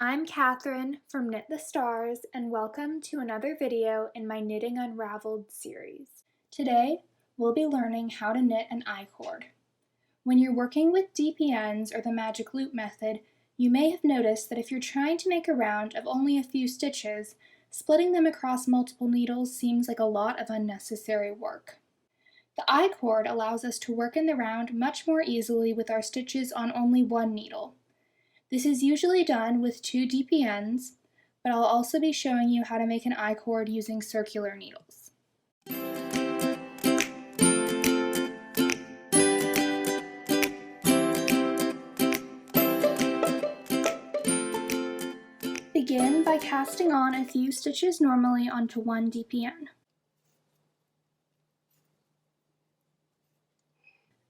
I'm Catherine from Knit the Stars, and welcome to another video in my Knitting Unravelled series. Today, we'll be learning how to knit an I-cord. When you're working with DPNs or the magic loop method, you may have noticed that if you're trying to make a round of only a few stitches, splitting them across multiple needles seems like a lot of unnecessary work. The I-cord allows us to work in the round much more easily with our stitches on only one needle. This is usually done with 2 DPNs, but I'll also be showing you how to make an I-cord using circular needles. Begin by casting on a few stitches normally onto 1 DPN.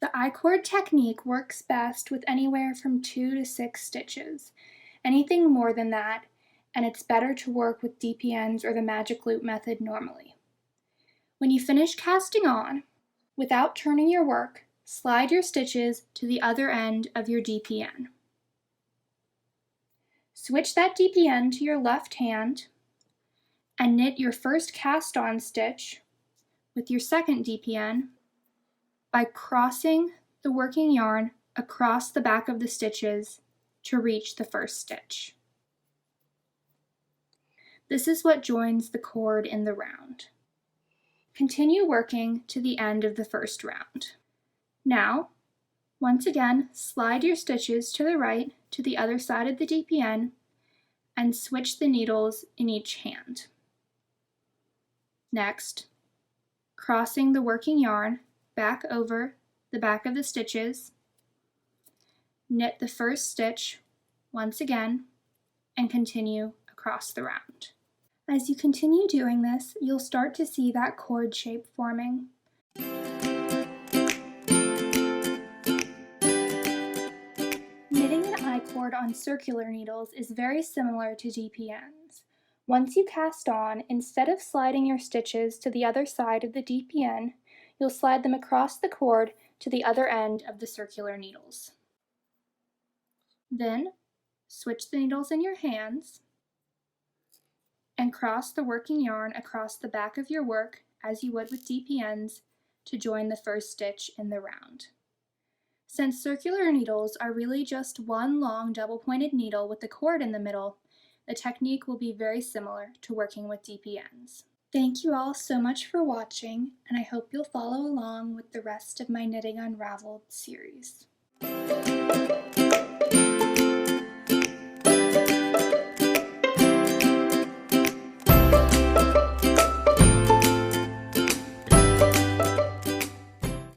The I-cord technique works best with anywhere from 2 to 6 stitches. Anything more than that, and it's better to work with DPNs or the magic loop method normally. When you finish casting on, without turning your work, slide your stitches to the other end of your DPN. Switch that DPN to your left hand and knit your first cast on stitch with your second DPN by crossing the working yarn across the back of the stitches to reach the first stitch. This is what joins the cord in the round. Continue working to the end of the first round. Now, once again, slide your stitches to the right to the other side of the DPN and switch the needles in each hand. Next, crossing the working yarn back over the back of the stitches, knit the first stitch once again, and continue across the round. As you continue doing this, you'll start to see that cord shape forming. Knitting an I-cord on circular needles is very similar to DPNs. Once you cast on, instead of sliding your stitches to the other side of the DPN, you'll slide them across the cord to the other end of the circular needles. Then, switch the needles in your hands and cross the working yarn across the back of your work as you would with DPNs to join the first stitch in the round. Since circular needles are really just one long double-pointed needle with the cord in the middle, the technique will be very similar to working with DPNs. Thank you all so much for watching, and I hope you'll follow along with the rest of my Knitting Unravelled series.